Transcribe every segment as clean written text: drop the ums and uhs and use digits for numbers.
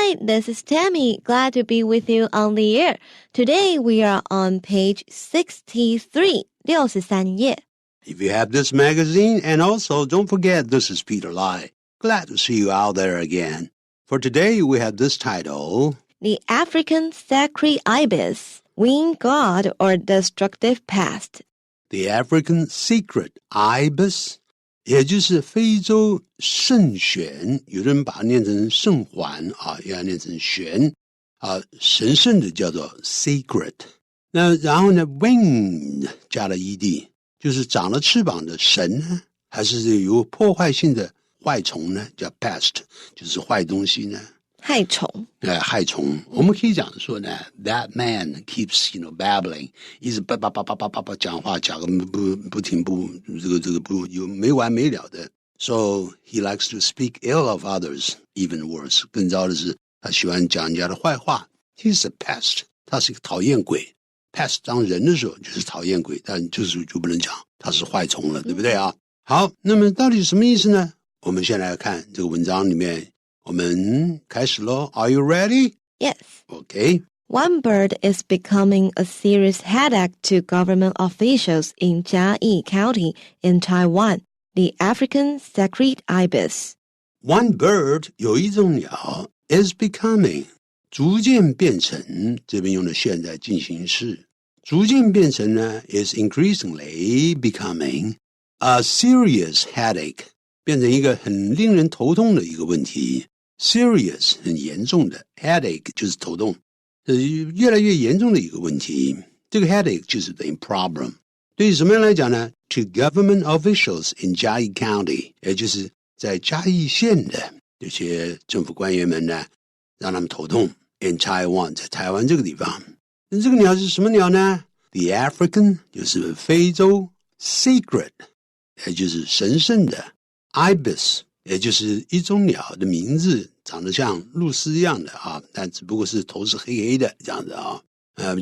Hi, this is Tammy. Glad to be with you on the air. Today we are on page 63, 63页. If you have this magazine, and also don't forget this is Peter Lai. Glad to see you out there again. For today we have this title, The African Sacred Ibis, Wind God or Destructive Pest. The African Sacred Ibis, 也就是非洲圣䴉，有人把它念成圣环啊，也要念成玄啊，神圣的叫做 sacred。那然后呢 ，winged 加了 ed， 就是长了翅膀的神呢，还是有破坏性的坏虫呢？叫 pest， 就是坏东西呢。害虫。害虫，我们可以讲说呢 ，that man keeps babbling， 一直叭讲话讲个不停不这个不有没完没了的。So he likes to speak ill of others, even worse。更糟的是，他喜欢讲人家的坏话。He's a pest， 他是一个讨厌鬼。pest 当人的时候就是讨厌鬼，但就不能讲他是坏虫了，对不对啊？好，那么到底什么意思呢？我们先来看这个文章里面。我们开始咯 Are you ready? Yes. Okay. One bird is becoming a serious headache to government officials in Jiayi County in Taiwan, the African Sacred Ibis. One bird, 有一种鸟 is becoming, 逐渐变成，这边用的现在进行式，逐渐变成呢 is increasingly becoming a serious headache, 变成一个很令人头痛的一个问题。Serious 很严重的 headache 就是头痛，越来越严重的一个问题。这个 headache 就是等于 problem。对于什么人来讲呢 ？To government officials in Jiayi County， 也就是在嘉义县的这些政府官员们呢，让他们头痛。In Taiwan， 在台湾这个地方，那这个鸟是什么鸟呢 ？The African 就是非洲 ，Sacred 也就是神圣的 ，Ibis。也就是一种鸟的名字长得像鹭鸶一样的啊，但只不过是头是黑黑的这样子啊，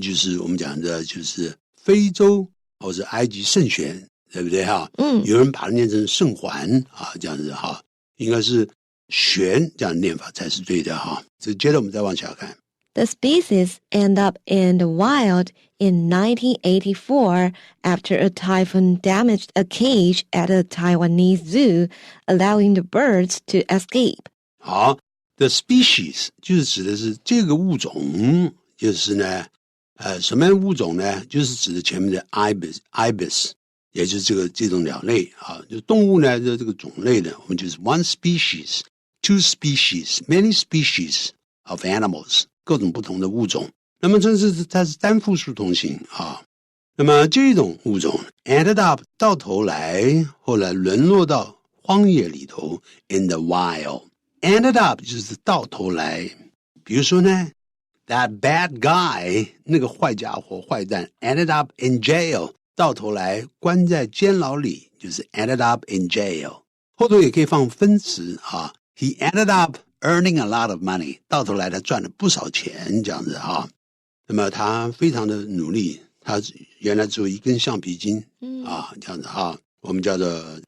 就是我们讲的就是非洲或者埃及圣䴉，对不对哈？有人把它念成圣环啊，这样子哈，应该是玄这样的念法才是对的哈。接着我们再往下看。The species end up in the wild in 1984 after a typhoon damaged a cage at a Taiwanese zoo, allowing the birds to escape. 好 ，the species 就是指的是这个物种，就是呢，什么样的物种呢？就是指的前面的 ibis， 也就是这种鸟类啊，就动物呢的这个种类呢，我们就是 one species, two species, many species of animals。各种不同的物种，那么它是单复数同形啊。那么这种物种 ended up 到头来，后来沦落到荒野里头 in the wild。ended up 就是到头来，比如说呢 ，that bad guy 那个坏家伙坏蛋 ended up in jail 到头来关在监牢里，就是 ended up in jail。后头也可以放分词啊 ，he ended up。earning a lot of money， 到头来他赚了不少钱，这样子哈。那么他非常的努力，他原来只有一根橡皮筋，啊，这样子哈，我们叫做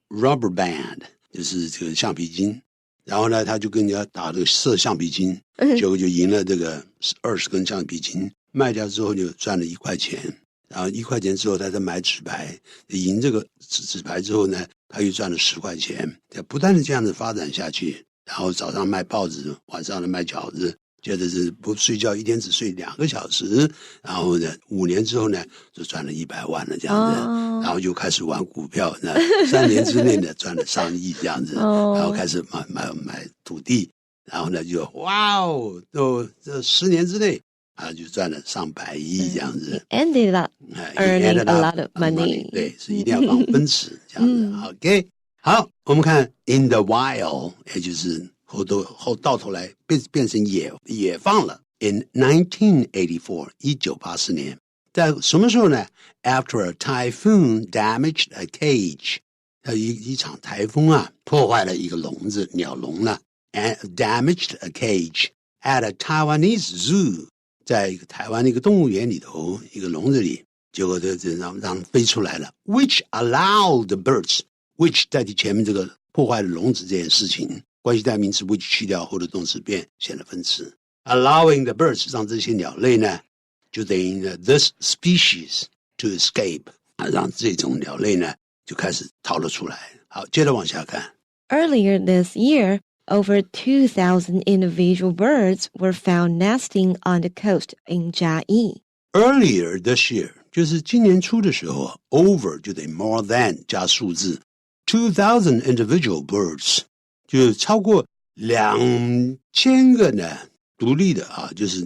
rubber band， 就是这个橡皮筋。然后呢，他就跟人家打这个射橡皮筋，结果就赢了这个20根橡皮筋，卖掉之后就赚了1块钱。然后1块钱之后，他再买纸牌，赢这个纸牌之后呢，他又赚了10块钱，不断的这样子发展下去。然后早上卖报纸，晚上呢卖饺子，接着是不睡觉，一天只睡2个小时，然后呢5年之后呢就赚了100万了这样子，然后就开始玩股票，那3年之内呢赚了上亿这样子，然后开始买土地，然后呢就哇哦，都这10年之内啊就赚了上百亿这样子。Ended up earning a lot of money。对，是一定要放分词这样子。OK。好，我们看 in the wild， 也就是到头来变成野放了。In 1984， 1984年，在什么时候呢 ？After a typhoon damaged a cage， 一场台风啊，破坏了一个笼子，鸟笼了。And damaged a cage at a Taiwanese zoo， 在一个台湾的一个动物园里头，一个笼子里，结果这让飞出来了。Which allowed the birds。which 代替前面这个破坏了笼子这件事情，关系代名词 which 去掉后的动词变显了分词。allowing the birds 让这些鸟类呢，就等于呢 this species to escape 让这种鸟类呢就开始逃了出来。好，接着往下看。Earlier this year, over 2,000 individual birds were found nesting on the coast in Chiayi. Earlier this year 就是今年初的时候 over 就等于 more than 加数字 2,000 individual birds 就超过2000个呢独立的就是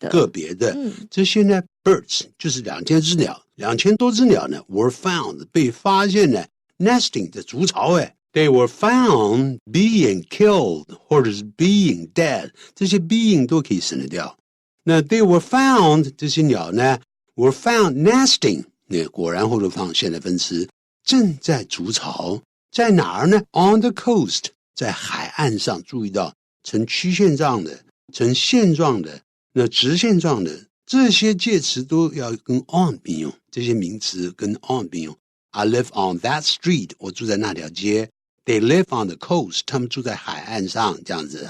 个别的这些呢 birds 就是2000只鸟2000多只鸟呢 were found 被发现呢 nesting 的筑巢They were found being killed 或者是 being dead 这些 being 都可以省得掉那 they were found 这些鸟呢 were found nesting 果然后头放现在分词正在筑巢在哪儿呢 on the coast 在海岸上注意到呈曲线状的呈线状的那直线状的这些介词都要跟 on 并用这些名词跟 on 并用 I live on that street 我住在那条街 They live on the coast 他们住在海岸上这样子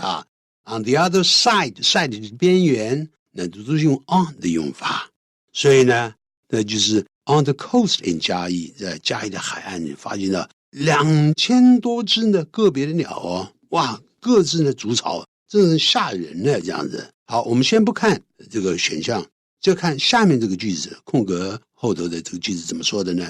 On the other side 是边缘那都是用 on 的用法所以呢那就是 on the coast in 嘉义在嘉义的海岸发现了2000多只呢个别的鸟哇各自呢筑巢真是吓人呢这样子好我们先不看这个选项就看下面这个句子空格后头的这个句子怎么说的呢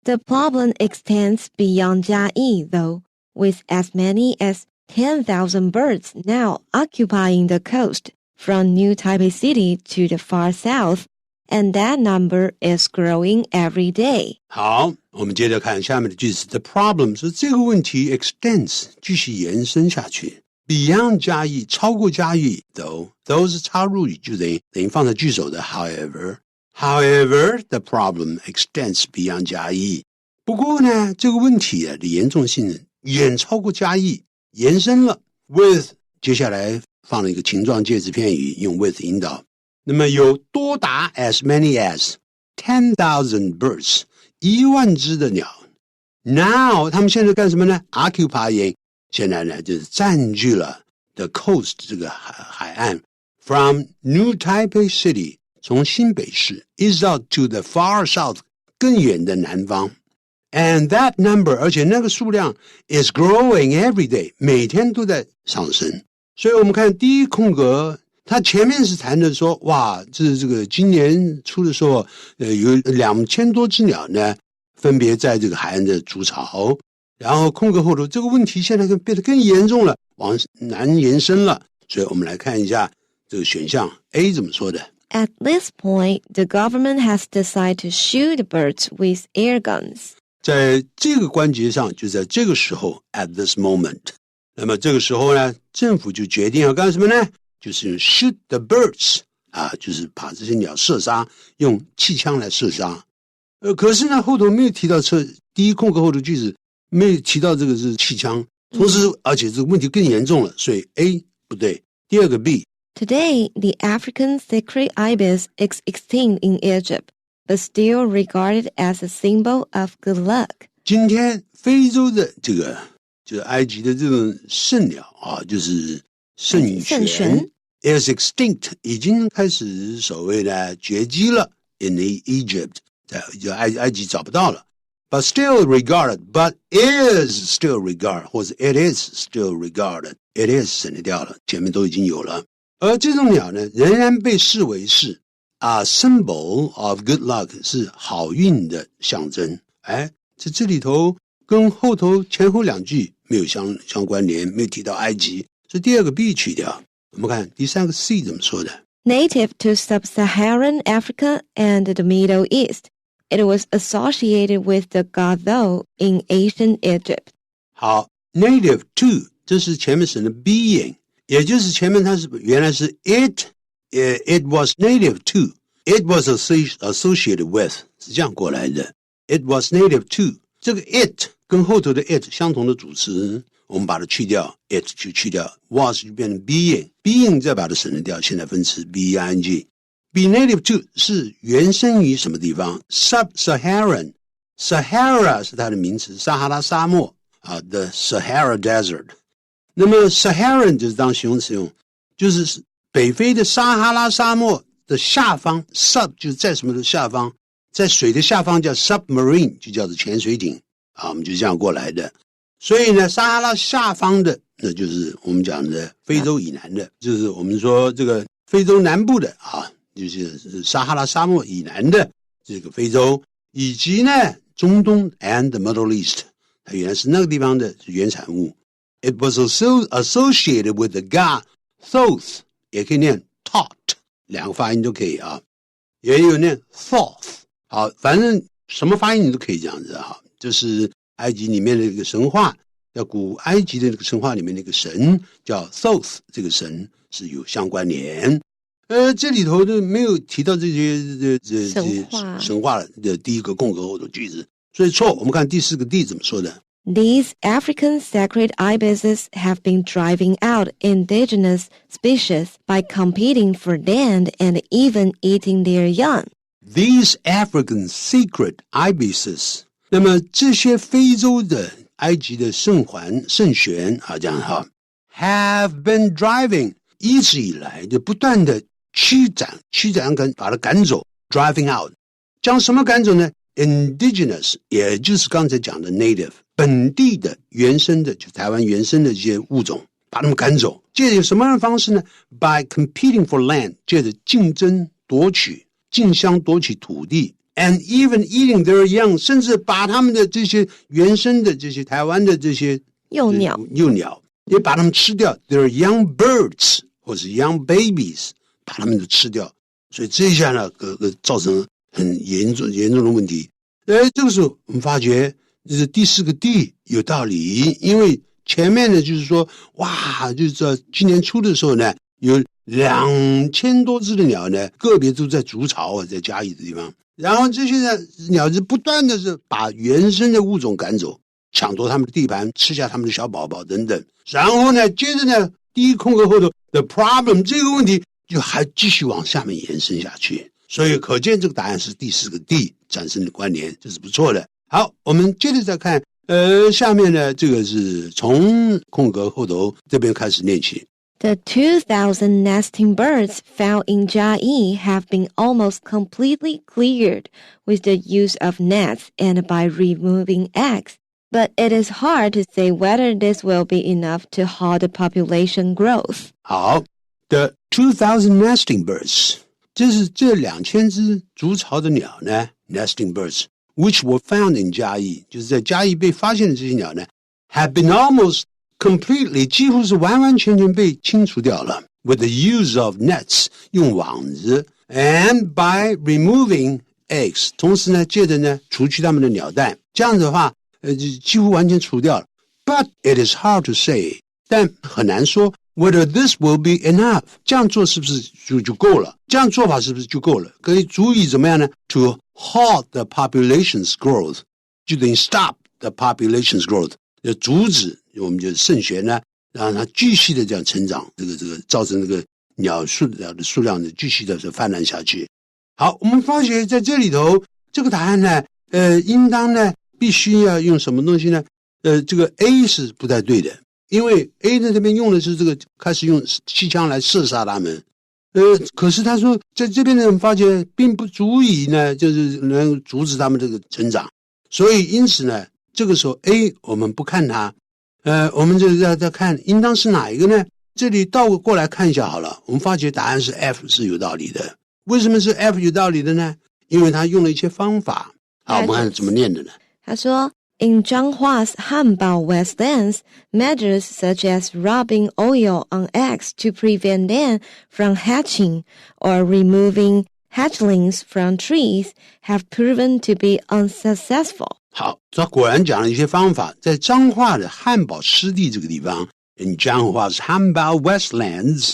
The problem extends beyond Chiayi though with as many as 10,000 birds now occupying the coast from New Taipei City to the far south, and that number is growing every day. 好，我们接着看下面的句子。The problem 是这个问题 extends 继续延伸下去 ，beyond 加义超过加义 though 是插入语，就等于放在句首的 however the problem extends beyond 加义。不过呢，这个问题的严重性远超过加义，延伸了 with 接下来放了一个情状介词片语，用 with 引导。那么有多达 as many as 10,000 birds 10000只的鸟 Now 他们现在干什么呢 Occupying 现在呢就是占据了 the coast 这个海岸 From New Taipei City 从新北市一直到 to the far south 更远的南方And that number 而且那个数量 is growing every day 每天都在上升所以我们看第一空格他前面是谈的说哇这个今年初的时候有2000多只鸟呢分别在这个海岸的筑巢然后空格后头这个问题现在变得更严重了往南延伸了所以我们来看一下这个选项 A 怎么说的 At this point, the government has decided to shoot birds with air guns. 在这个关节上就在这个时候 at this moment 那么这个时候呢政府就决定要干什么呢就是用 shoot the birds 就是把这些鸟射杀用气枪来射杀可是呢后头没有提到第一空格后的句子没有提到这个是气枪同时而且这个问题更严重了所以 A 不对第二个 B Today, the African Sacred Ibis is extinct in Egypt, but still regarded as a symbol of good luck. 今天非洲的这个就是埃及的这种圣鸟就是圣犬 is extinct 已經開始所謂的絕跡了 in Egypt 在埃及找不到了 but still regarded but is still regarded 或者 it is still regarded it is 省略掉了前面都已經有了而這種鳥呢仍然被視為是a symbol of good luck 是好運的象徵這裡頭跟後頭前後兩句沒有相關聯沒有提到埃及所以第二個 B 去掉我們看第三個 C 怎麼說的 Native to sub-Saharan Africa and the Middle East, it was associated with the god Thoth in ancient Egypt. 好 native to 這是前面省的 being 也就是前面它是原來是 it was native to it was associated with 是這樣過來的 it was native to 這個 it 跟後頭的 it 相同的主詞我們把它去掉 it 就去掉 was 就變成 being 再把它省略掉現在分詞 being be native to 是原生於什麼地方 sub-Saharan Sahara 是它的名詞撒哈拉沙漠the Sahara Desert 那麼 Saharan 就是當形容詞用就是北非的撒哈拉沙漠的下方 sub 就是在什么的下方，在水的下方叫 submarine， 就叫做潜水艇啊，我们就这样过来的。所以呢，撒哈拉下方的那就是我们讲的非洲以南的，就是我们说这个非洲南部的啊，就是撒哈拉沙漠以南的这个非洲，以及呢中东 and the Middle East， 它原来是那个地方的原产物。It was also associated with the god Thoth， 也可以念 Tot， 两个发音都可以啊，也有念 Thoth。好，反正什么发音你都可以这样子啊。就是埃及里面的一个神话，叫古埃及的那个神话里面那个神叫 Thoth， 这个神是有相关联。这里头都没有提到这些神话的第一个空格后的句子，所以错。我们看第四个 D 怎么说的。These African Sacred Ibises have been driving out indigenous species by competing for land and even eating their young. These African Sacred Ibises， 那么这些非洲的埃及的圣玄啊，这样哈 ，have been driving， 一直以来就不断的驱赶把它赶走 ，driving out， 将什么赶走呢 ？Indigenous， 也就是刚才讲的 native， 本地的原生的，就台湾原生的这些物种，把它们赶走。借着什么样的方式呢 ？By competing for land， 借着竞争竞相夺取土地。And even eating their young， 甚至把他们的这些原生的这些台湾的这些幼鸟也把他们吃掉 ，their young birds 或是 young babies， 把他们都吃掉。所以这一下呢，造成很严重的问题。这个时候我们发觉，就是第四个 D 有道理，因为前面呢就是说，哇，就是在今年初的时候呢，有2000多只的鸟呢，个别都在筑巢啊，在嘉义的地方。然后这些鸟是不断的是把原生的物种赶走，抢夺他们的地盘，吃下他们的小宝宝等等。然后呢，接着呢，第一空格后头 the problem 这个问题就还继续往下面延伸下去。所以可见这个答案是第四个 D 产生的关联，这是不错的。好，我们接着再看，下面呢，这个是从空格后头这边开始念起。The 2,000 nesting birds found in Chiayi have been almost completely cleared with the use of nets and by removing eggs, but it is hard to say whether this will be enough to halt the population growth. 好 ，The 2,000 nesting birds， 这是这2000只筑巢的鸟呢 ，nesting birds which were found in Chiayi， 就是在嘉义被发现的这些鸟呢 ，have been almost completely 几乎是完完全全被清除掉了 with the use of nets 用网子 and by removing eggs 同时呢借着呢除去他们的鸟蛋，这样子的话几乎完全除掉了 but it is hard to say 但很难说 whether this will be enough 这样做是不是就够了，这样做法是不是就够了，可以足以怎么样呢 to halt the population's growth 就等于 stop the population's growth 就阻止我们就圣玄呢，让它继续的这样成长，这个造成这个鸟的数量呢继续的泛滥下去。好，我们发觉在这里头，这个答案呢，应当呢必须要用什么东西呢？这个 A 是不太对的，因为 A 在这边用的是这个开始用气枪来射杀他们，可是他说在这边呢，我们发觉并不足以呢，就是能阻止他们这个成长，所以因此呢，这个时候 A 我们不看它。我们就要再看应当是哪一个呢？这里倒过来看一下好了，我们发觉答案是 F 是有道理的。为什么是 F 有道理的呢？因为他用了一些方法。好，我们看怎么念的呢？他说 In Zhanghua's Hanbao Westlands, measures such as rubbing oil on eggs to prevent them from hatching or removing hatchlings from trees have proven to be unsuccessful. 好，他果然讲了一些方法，在彰化的汉堡湿地这个地方 ，in Zhanghua's Hanbao Westlands,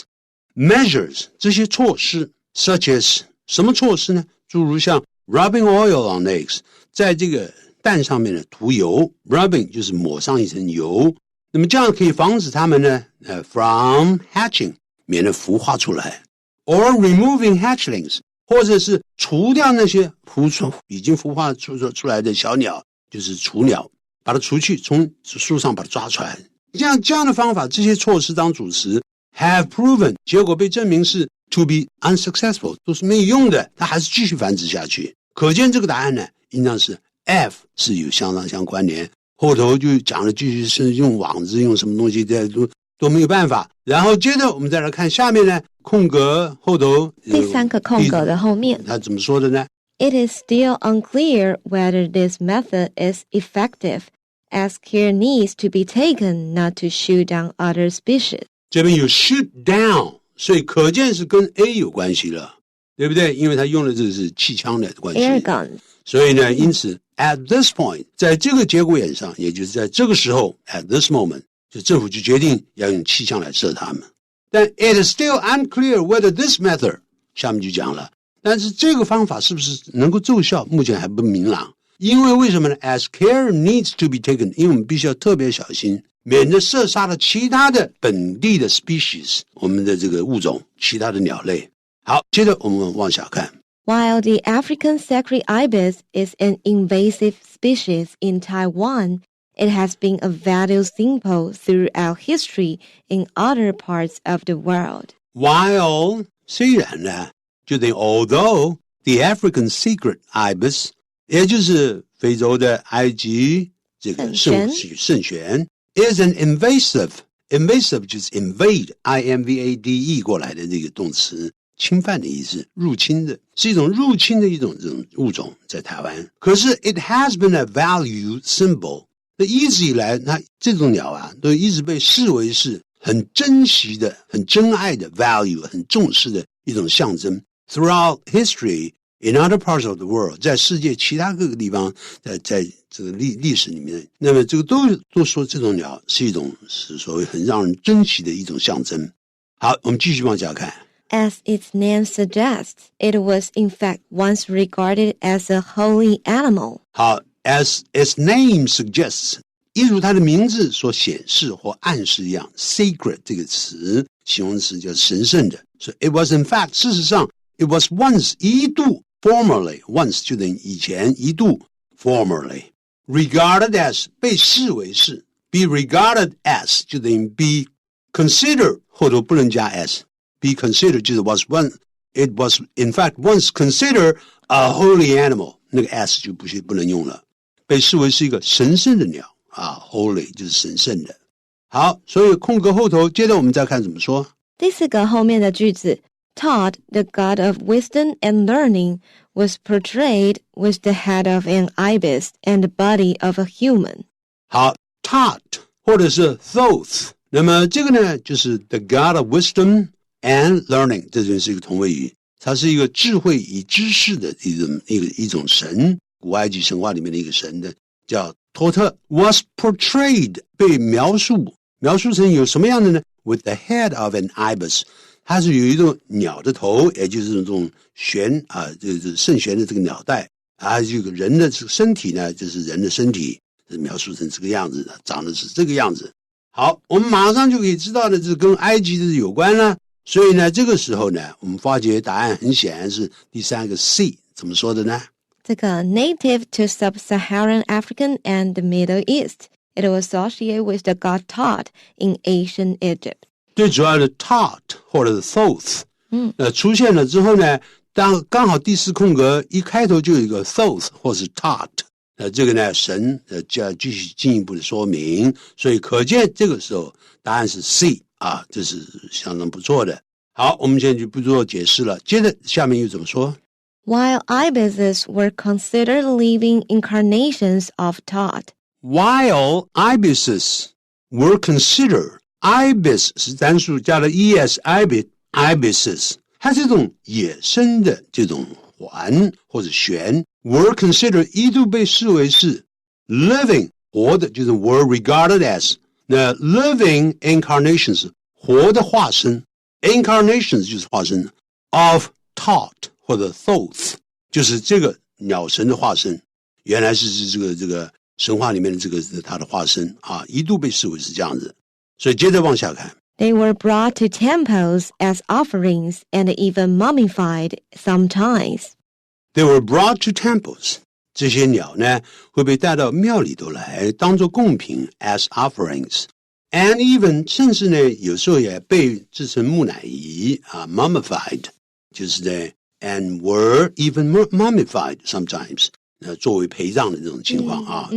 measures 这些措施 ，such as 什么措施呢？诸如像 rubbing oil on eggs， 在这个蛋上面呢涂油 ，rubbing 就是抹上一层油，那么这样可以防止它们呢，from hatching 免得孵化出来 ，or removing hatchlings。或者是除掉那些已经孵化出来的小鸟，就是雏鸟，把它除去，从树上把它抓出来。这样的方法，这些措施当主持 have proven 结果被证明是 to be unsuccessful 都是没有用的，它还是继续繁殖下去。可见这个答案呢应当是 F 是有相关联，后头就讲了继续是用网子用什么东西都没有办法。然后接着我们再来看下面呢，空格后头第三个空格的后面他怎么说的呢？ It is still unclear whether this method is effective, as care needs to be taken not to shoot down other species. 这边有 shoot down， 所以可见是跟 A 有关系了，对不对？因为他用的这个是气枪的关系 Air guns. 所以呢，因此 at this point 在这个节骨眼上，也就是在这个时候 at this moment 就政府就决定要用气枪来射他们。但 it is still unclear whether this method 下面就讲了，但是这个方法是不是能够奏效，目前还不明朗。因为为什么呢？ As care needs to be taken， 因为我们必须要特别小心，免得射杀了其他的本地的 species， 我们的这个物种，其他的鸟类。好，接着我们往下看。While the African Sacred Ibis is an invasive species in Taiwan, it has been a valued symbol throughout history in other parts of the world. While 虽然呢，就等于 although the African Sacred Ibis， 也就是非洲的埃及这个圣䴉 is an invasive 就是 invade I-M-V-A-D-E 过来的这个动词，侵犯的意思，入侵的，是一种入侵的一种这种物种在台湾。可是 it has been a valued symbol， 那一直以来那这种鸟啊都一直被视为是很珍惜的很珍爱的 value 很重视的一种象征。 Throughout history in other parts of the world， 在世界其他各个地方，在这个历史里面，那么这个都说这种鸟是一种是所谓很让人珍惜的一种象征。好，我们继续往下看。As its name suggests, it was in fact once regarded as a holy animal. 好 ，as its name suggests， 一如它的名字所显示或暗示一样 ，sacred 这个词形容词叫神圣的，所以 it was in fact， 事实上 it was once 一度 formerly once 就等于以前一度 formerly regarded as 被视为是 be regarded as 就等于 be considered 后头不能加 s。Be considered 就是 it was in fact once considered a holy animal， 那个 s 就不能用了，被视为是一个神圣的鸟啊 ，holy 就是神圣的。好，所以空格后头，接着我们再看怎么说。第四个后面的句子 Todd, the god of wisdom and learning, was portrayed with the head of an ibis and the body of a human. 好 Todd 或者是 Thoth， 那么这个呢就是 the god of wisdom and learning， 这就是一个同位语，它是一个智慧与知识的一种神，古埃及神话里面的一个神的，叫托特 was portrayed 被描述成有什么样的呢 ？With the head of an ibis， 它是有一种鸟的头，也就是这种旋啊，就是圣旋的这个鸟带啊，这个人的这个身体呢，就是人的身体，描述成这个样子的，长得是这个样子。好，我们马上就可以知道的，这跟埃及的有关了。所以呢，这个时候呢，我们发觉答案很显然是第三个 C， 怎么说的呢？这个 native to sub-Saharan African and the Middle East, it was associated with the god Thoth in ancient Egypt. 最主要的 Thoth 或者是 Thoth， 出现了之后呢，刚好第四空格一开头就有一个 Thoth 或是 Thoth， 这个呢神就要继续进一步的说明，所以可见这个时候答案是 C。啊，这是相当不错的。好，我们现在就不做解释了。接着下面又怎么说 ？While ibises were considered living incarnations of Thoth. While ibises were considered, ibis 是单数加了 es ibises， 它是这种野生的这种环或者旋 were considered 一度被视为是 living 活的，就是 were regarded as。那 living incarnations 活的化身 incarnations 就是化身 of Thoth 或者 Thoth 就是这个鸟神的化身，原来是这个神话里面的这个它的化身啊，一度被视为是这样子。所以接着往下看 They were brought to temples as offerings and even mummified sometimes. They were brought to temples，这些鸟呢会被带到庙里头来当作贡品 as offerings， and even 甚至呢有时候也被制成木乃伊啊 mummified 就是呢 and were even mummified sometimes 作为陪葬的这种情况啊。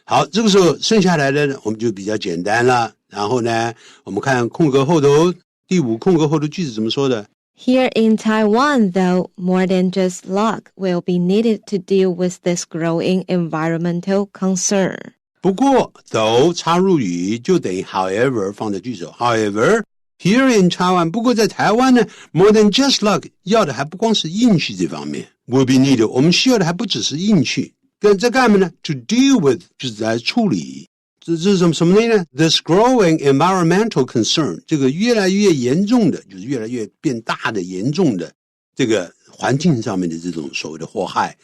好，这个时候剩下来的呢我们就比较简单了，然后呢我们看空格后头第5空格后的句子怎么说的。Here in Taiwan, though, more than just luck will be needed to deal with this growing environmental concern. 不过 though 插入语就等于 however 放在句首 however here in Taiwan 不过在台湾呢 more than just luck 要的还不光是运气这方面 will be needed 我们需要的还不只是运气在干嘛呢 to deal with 就是来处理这是什么呢 this growing environmental concern 这个越来越严重的就是越来越变大的严重的这个环境上面的这种所谓的祸害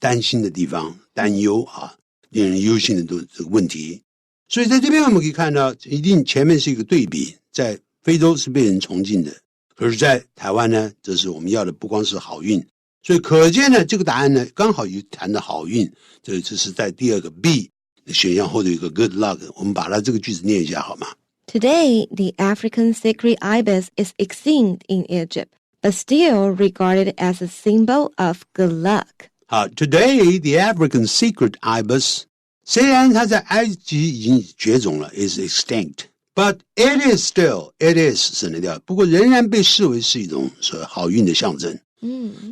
担心的地方担忧啊令人忧心的这个问题，所以在这边我们可以看到，一定前面是一个对比，在非洲是被人崇敬的，可是在台湾呢，这是我们要的不光是好运，所以可见呢，这个答案呢刚好就谈的好运，这是在第2个 B 选项后头有一个 good luck， 我们把它这个句子念一下好吗？ Today, the African Sacred Ibis is extinct in Egypt, but still regarded as a symbol of good luck. Today, the African Sacred Ibis, 虽然它在埃及已经绝种了 is extinct, but it is 省略掉，不过仍然被视为是一种所谓好运的象征。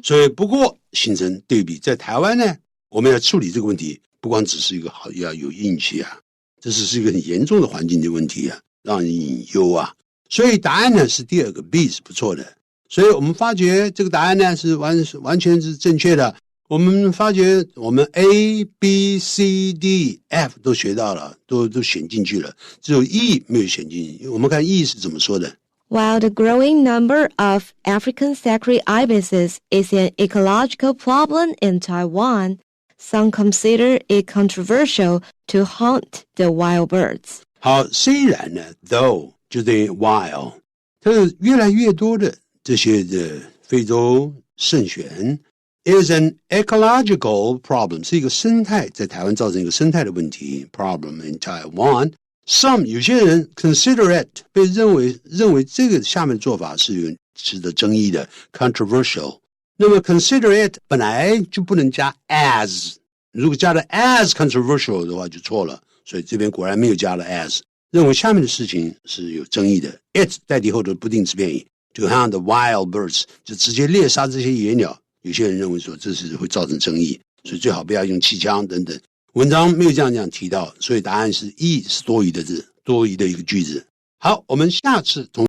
所以不过形成对比，在台湾呢，我们要处理这个问题，不光只是一个好要有运气啊，这是一个很严重的环境的问题啊，让人隐忧啊。所以答案呢是第2个 B 是不错的，所以我们发觉这个答案呢是完全是正确的。我们发觉我们 A、B、C、D、F 都学到了，都选进去了，只有 E 没有选进去。我们看 E 是怎么说的。While the growing number of African sacred ibises is an ecological problem in Taiwan, some consider it controversial to hunt the wild birds. 好，虽然呢 though 就等于 while 它有越来越多的这些的非洲圣䴉is an ecological problem 是一个生态在台湾造成一个生态的问题 problem in Taiwan some 有些人 consider it 被认为这个下面做法是有值得争议的 controversial 那么 consider it 本来就不能加 as 如果加了 as controversial 的话就错了所以这边果然没有加了 as 认为下面的事情是有争议的 it 代替后的不定词变语就好像 the wild birds 就直接猎杀这些野鸟有些人认为说这是会造成争议，所以最好不要用气枪等等。文章没有这样提到，所以答案是 E 是多余的字，多余的一个句子。好，我们下次同